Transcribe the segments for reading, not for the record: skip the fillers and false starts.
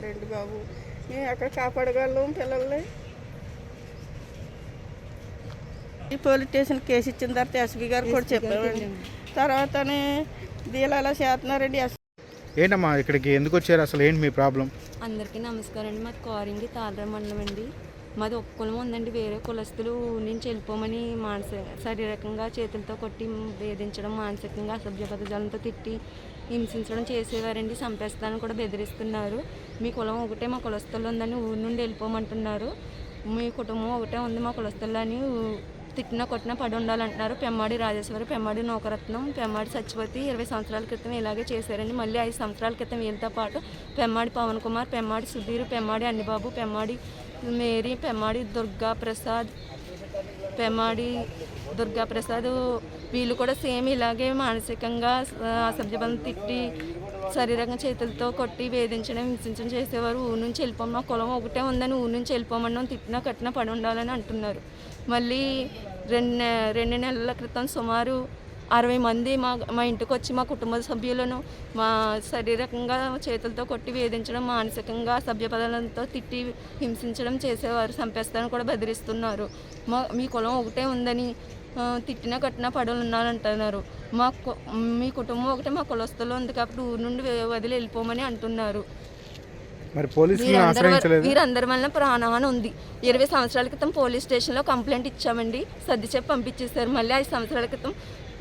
చేస్తున్నారండి బాబు. మేము ఎక్కడ కాపాడగలం పిల్లల్ని? ఈ పోలీస్ స్టేషన్ కేసు ఇచ్చిన తర్వాత ఎస్పీ గారు కూడా చెప్పామండి. తర్వాతనే దీని అలా చేస్తున్నారండి. ఏంటమ్మా ఇక్కడికి ఎందుకు వచ్చారు, అసలు ఏంటి మీ ప్రాబ్లం? అందరికీ నమస్కారం అండి. మాది కోరింగి తాళరా మండలం అండి. మాది ఒక కులం ఉందండి. వేరే కులస్తులు నుంచి వెళ్ళిపోమని శారీరకంగా చేతులతో కొట్టి వేధించడం, మానసికంగా అసభ్య పదజాలంతో తిట్టి హింసించడం చేసేవారండి. చంపేస్తానని కూడా బెదిరిస్తున్నారు. మీ కులం ఒకటే, మా కులస్తులు ఉందని ఊరి నుండి వెళ్ళిపోమంటున్నారు. మీ కుటుంబం ఒకటే ఉంది, మా కులస్తులు అని తిట్టినా కొట్టినా పడి ఉండాలంటున్నారు. పెమ్మాడి రాజేశ్వరి, పెమ్మాడి నౌకరత్నం, పెమ్మాడి సత్యవతి 20 సంవత్సరాల క్రితం ఇలాగే చేశారండి. మళ్ళీ 5 సంవత్సరాల క్రితం వీళ్ళతో పాటు పెమ్మాడి పవన్ కుమార్, పెమ్మాడి సుధీర్, పెమ్మాడి అన్నిబాబు, పెమ్మాడి మేరీ, పెమ్మాడి దుర్గాప్రసాద్ వీళ్ళు కూడా సేమ్ ఇలాగే మానసికంగా అసభ్యబంధం తిట్టి శరీరంగా చేతులతో కొట్టి వేధించడం, హింసించడం చేసేవారు. ఊరి నుంచి వెళ్ళిపోమని, మా కులం ఒకటే ఉందని ఊరి నుంచి వెళ్ళిపోమని తిట్టినా కట్టినా పడి ఉండాలని అంటున్నారు. మళ్ళీ 2 నెలల క్రితం సుమారు 60 మంది మా ఇంటికి వచ్చి మా కుటుంబ సభ్యులను మా శారీరకంగా చేతులతో కొట్టి వేధించడం, మానసికంగా సభ్యపదాలతో తిట్టి హింసించడం చేసేవారు. చంపేస్తారని కూడా బెదిరిస్తున్నారు. మీ కులం ఒకటే ఉందని తిట్టినా కట్టినా పడవలు ఉన్నారంటున్నారు. మీ కుటుంబం ఒకటే, మా కులస్తులు ఉంది కాబట్టి ఊరి నుండి వదిలి వెళ్ళిపోమని అంటున్నారు. వీరందరి వల్ల ప్రాణహాని ఉంది. 20 సంవత్సరాల క్రితం పోలీస్ స్టేషన్లో కంప్లైంట్ ఇచ్చామండి. సర్ది చెప్పి పంపించేశారు. మళ్ళీ 5 సంవత్సరాల క్రితం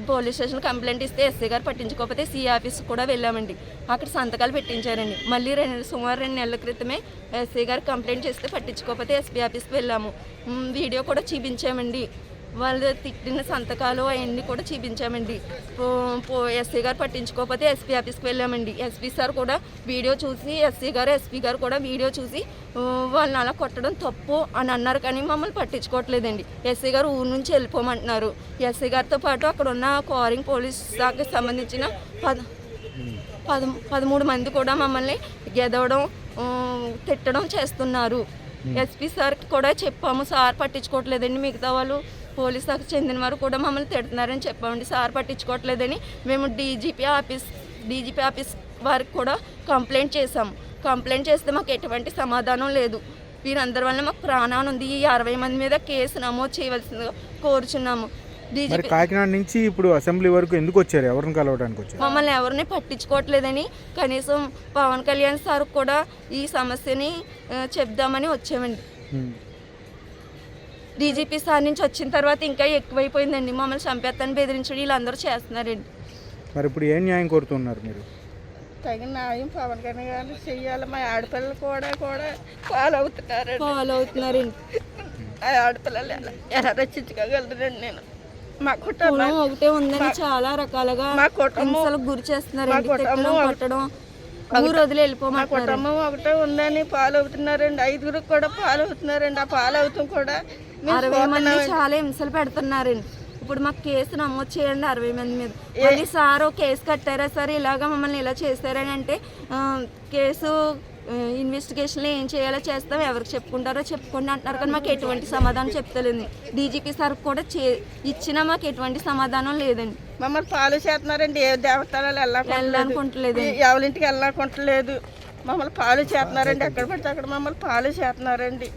పోలీస్ స్టేషన్ కంప్లైంట్ ఇస్తే ఎస్ఐ గారు పట్టించుకోకపోతే సిఐ ఆఫీస్ కూడా వెళ్ళామండి. అక్కడ సంతకాలు పెట్టించారండి. మళ్ళీ సుమారు 2 నెలల క్రితమే ఎస్ఐ గారు కంప్లైంట్ చేస్తే పట్టించుకోకపోతే ఎస్పీ ఆఫీస్కి వెళ్ళాము. వీడియో కూడా చూపించామండి. వాళ్ళు తిట్టిన సంతకాలు అవన్నీ కూడా చూపించామండి. ఎస్ఐ గారు పట్టించుకోకపోతే ఎస్పీ ఆఫీస్కి వెళ్ళామండి. ఎస్పీ సార్ కూడా వీడియో చూసి, ఎస్పీ గారు కూడా వీడియో చూసి వాళ్ళని అలా కొట్టడం తప్పు అని అన్నారు. కానీ మమ్మల్ని పట్టించుకోవట్లేదండి. ఎస్ఐ గారు ఊరి నుంచి వెళ్ళిపోమంటున్నారు. ఎస్ఐ గారితో పాటు అక్కడ ఉన్న కోరింగ్ పోలీస్ శాఖకి సంబంధించిన 13 మంది కూడా మమ్మల్ని గెదవడం, తిట్టడం చేస్తున్నారు. ఎస్పీ సార్కి కూడా చెప్పాము, సార్ పట్టించుకోవట్లేదండి. మిగతా వాళ్ళు పోలీస్ శాఖకు చెందిన వారు కూడా మమ్మల్ని తిడుతున్నారని చెప్పామండి. సార్ పట్టించుకోవట్లేదని మేము డీజీపీ ఆఫీస్ వారికి కూడా కంప్లైంట్ చేసాం. కంప్లైంట్ చేస్తే మాకు ఎటువంటి సమాధానం లేదు. వీరందరి వల్ల మాకు ప్రాణాన్ని ఉంది. ఈ 60 మంది మీద కేసు నమోదు చేయవలసిందిగా కోరుచున్నాము. కాకినాడ నుంచి ఇప్పుడు అసెంబ్లీ వరకు ఎందుకు వచ్చారు? ఎవరిని కలవడానికి వచ్చారు? మమ్మల్ని ఎవరిని పట్టించుకోవట్లేదని కనీసం పవన్ కళ్యాణ్ సార్ కూడా ఈ సమస్యని చెప్దామని వచ్చామండి. డీజీపీ సార్ నుంచి వచ్చిన తర్వాత ఇంకా ఎక్కువైపోయిందండి. మమ్మల్ని చంపేస్తాను బెదిరించడం వీళ్ళందరూ చేస్తున్నారండి. మరి ఇప్పుడు ఏం న్యాయం కోరుతున్నారు మీరు? తగిన న్యాయం పవన్ కళ్యాణ్ గారు చెయ్యాలి. మా ఆడపిల్లలు కూడా ఫాలో అవుతున్నారండి. ఆ ఆడపిల్లలు ఎలా రక్షించుకోగలరండి? నేను మా కుటుంబం ఒకటే ఉందని చాలా రకాలుగా గురి చేస్తున్నారండి. కొట్టడం, ఊరు వదిలి వెళ్ళిపోమని. మా కుటుంబం ఒకటే ఉందని ఫాలో అవుతున్నారండి. 5 కూడా ఫాలో అవుతున్నారండి. ఆ ఫాలో అవుతాం కూడా 60 మంది చాలా హింసలు పెడుతున్నారండి. ఇప్పుడు మాకు కేసు నమోదు చేయండి 60 మంది మీద. మళ్ళీ సార్ కేసు కట్టారా సార్, ఇలాగా మమ్మల్ని ఇలా చేశారని అంటే కేసు ఇన్వెస్టిగేషన్లో ఏం చేయాలో చేస్తాం, ఎవరికి చెప్పుకుంటారో చెప్పుకోండి అంటున్నారు. కానీ మాకు ఎటువంటి సమాధానం చెప్తలేదు. డీజీపీ సార్ కూడా ఇచ్చినా మాకు ఎటువంటి సమాధానం లేదండి. మమ్మల్ని ఫాలో చేస్తున్నారండి. ఏ దేవస్థానాలు వెళ్ళాలనుకుంటలేదు, ఎవరింటికి వెళ్ళాలనుకుంటలేదు. మమ్మల్ని ఫాలో చేస్తున్నారండి. ఎక్కడ పడితే అక్కడ మమ్మల్ని ఫాలో చేస్తున్నారండి.